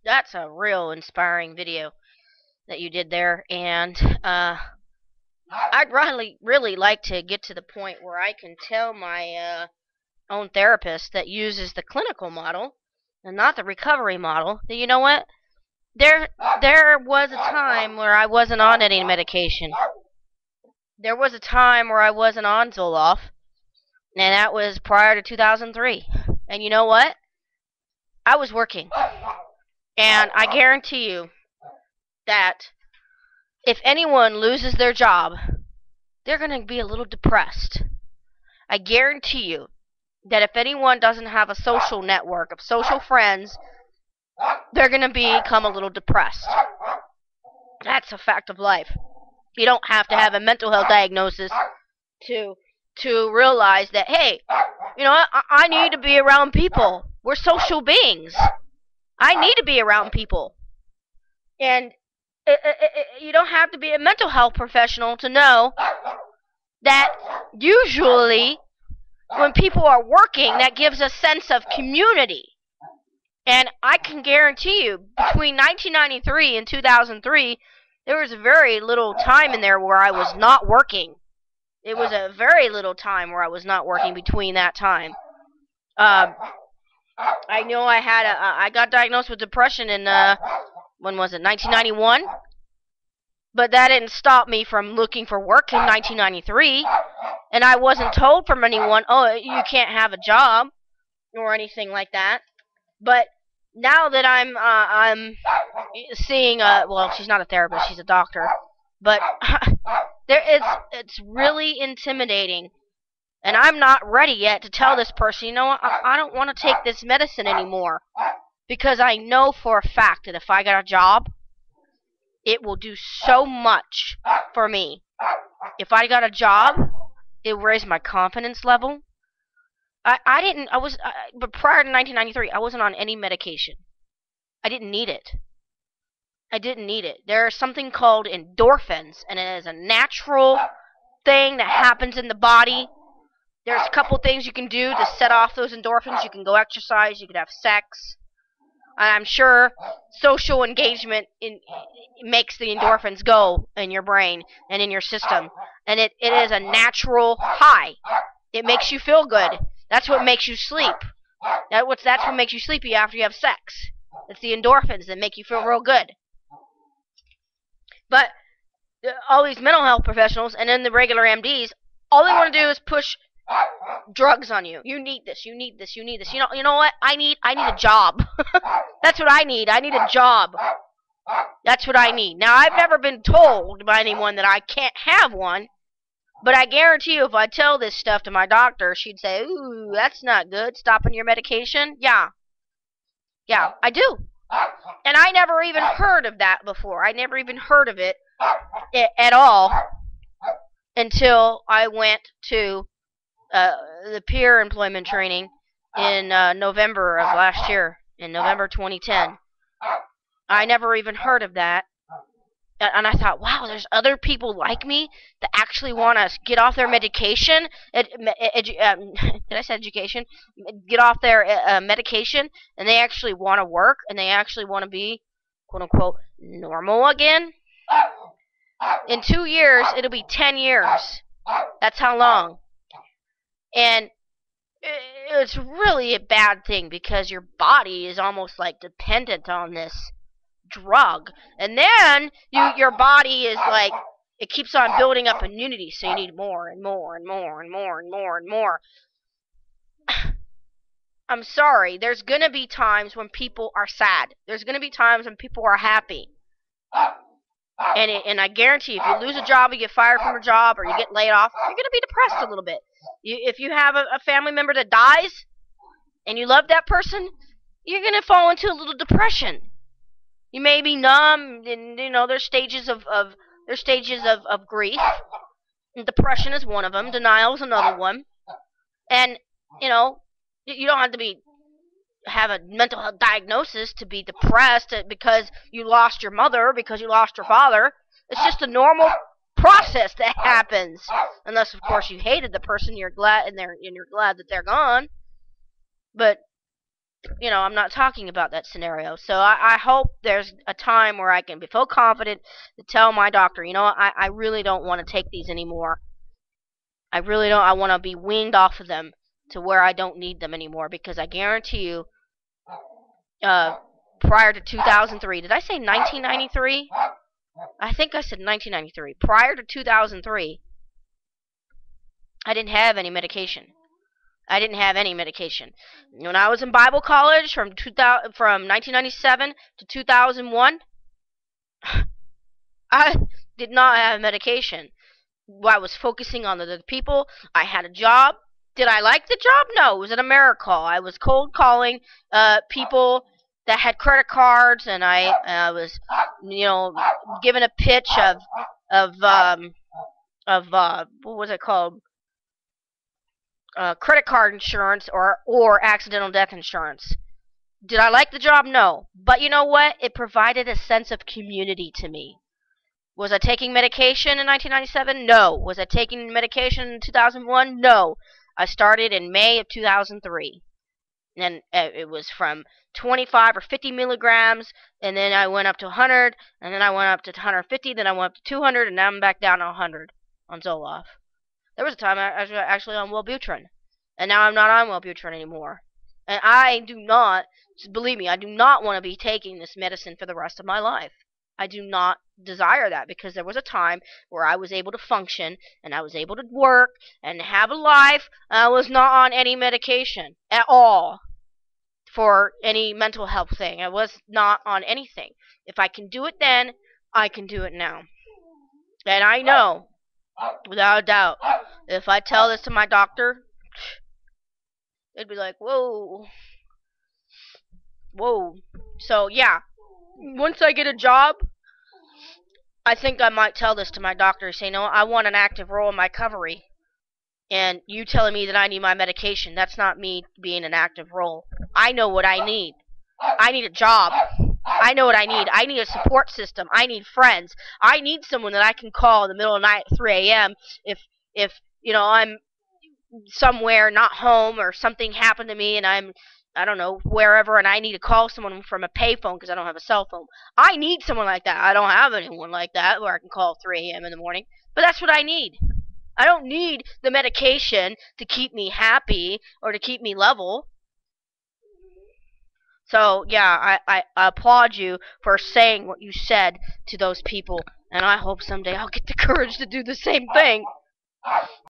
That's a real inspiring video that you did there, and I'd really like to get to the point where I can tell my own therapist that uses the clinical model and not the recovery model that, you know what, there there was a time where I wasn't on any medication. There was a time where I wasn't on Zoloft, and that was prior to 2003. And you know what? I was working, and I guarantee you that if anyone loses their job, they're going to be a little depressed. I guarantee you that if anyone doesn't have a social network of social friends, they're going to become a little depressed. That's a fact of life. You don't have to have a mental health diagnosis to realize that, hey, you know what, I need to be around people. We're social beings. I need to be around people. And you don't have to be a mental health professional to know that usually when people are working, that gives a sense of community. And I can guarantee you, between 1993 and 2003, there was very little time in there where I was not working. It was a very little time where I was not working between that time. I know I got diagnosed with depression in, when was it, 1991? But that didn't stop me from looking for work in 1993. And I wasn't told from anyone, oh, you can't have a job or anything like that. But now that I'm seeing, well, she's not a therapist, she's a doctor. But it's really intimidating. And I'm not ready yet to tell this person, you know what, I don't want to take this medicine anymore. Because I know for a fact that if I got a job, it will do so much for me. If I got a job, it will raise my confidence level. But prior to 1993, I wasn't on any medication. I didn't need it. I didn't need it. There's something called endorphins, and it is a natural thing that happens in the body. There's a couple things you can do to set off those endorphins. You can go exercise, you can have sex. I'm sure social engagement makes the endorphins go in your brain and in your system. And it is a natural high. It makes you feel good. That's what makes you sleep. That's what makes you sleepy after you have sex. It's the endorphins that make you feel real good. But all these mental health professionals and then the regular MDs, all they want to do is push drugs on you. You need this, you need this, you need this. You know what? I need a job. That's what I need. I need a job. That's what I need. Now, I've never been told by anyone that I can't have one, but I guarantee you if I tell this stuff to my doctor, she'd say, ooh, that's not good, stopping your medication. Yeah, I do. And I never even heard of that before. I never even heard of it at all until I went to the peer employment training in November of last year, in November 2010. I never even heard of that. And I thought, wow, there's other people like me that actually want to get off their medication. Did I say education? Get off their medication, and they actually want to work, and they actually want to be, quote unquote, normal again. In 2 years, it'll be 10 years. That's how long. And it's really a bad thing because your body is almost like dependent on this drug. And then your body is like, it keeps on building up immunity, so you need more and more and more and more and more and more. I'm sorry, there's going to be times when people are sad. There's going to be times when people are happy. And I guarantee if you lose a job, you get fired from a job, or you get laid off, you're going to be depressed a little bit. If you have a family member that dies, and you love that person, you're going to fall into a little depression. You may be numb, and there's stages of grief. And depression is one of them. Denial is another one. And you don't have to have a mental health diagnosis to be depressed because you lost your mother, because you lost your father. It's just a normal process that happens. Unless, of course, you hated the person, you're glad that they're gone. But I'm not talking about that scenario. So I hope there's a time where I can feel confident to tell my doctor, I really don't want to take these anymore. I really don't. I want to be weaned off of them to where I don't need them anymore, because I guarantee you, uh, prior to 2003, did I say 1993? I think I said 1993. Prior to 2003, I didn't have any medication. I didn't have any medication. When I was in Bible college from 1997 to 2001, I did not have medication. I was focusing on the people. I had a job. Did I like the job? No. It was an AmeriCall. I was cold calling people that had credit cards, and I was, given a pitch of what was it called? Credit card insurance or accidental death insurance. Did I like the job? No. But you know what? It provided a sense of community to me. Was I taking medication in 1997? No. Was I taking medication in 2001? No. I started in May of 2003. And it was from 25 or 50 milligrams, and then I went up to 100, and then I went up to 150, then I went up to 200, and now I'm back down to 100 on Zoloft. There was a time I was actually on Wellbutrin, and now I'm not on Wellbutrin anymore. And I do not, believe me, I do not want to be taking this medicine for the rest of my life. I do not desire that, because there was a time where I was able to function, and I was able to work, and have a life, and I was not on any medication at all for any mental health thing. I was not on anything. If I can do it then, I can do it now. And I know, without a doubt, if I tell this to my doctor, it'd be like, whoa. So, yeah. Once I get a job, I think I might tell this to my doctor. Say, no, I want an active role in my recovery. And you telling me that I need my medication, that's not me being an active role. I know what I need. I need a job. I know what I need. I need a support system. I need friends. I need someone that I can call in the middle of the night at 3 a.m. if I'm somewhere not home, or something happened to me and I don't know, wherever, and I need to call someone from a payphone because I don't have a cell phone. I need someone like that. I don't have anyone like that where I can call 3 a.m. in the morning, but that's what I need. I don't need the medication to keep me happy or to keep me level. So, yeah, I applaud you for saying what you said to those people, and I hope someday I'll get the courage to do the same thing.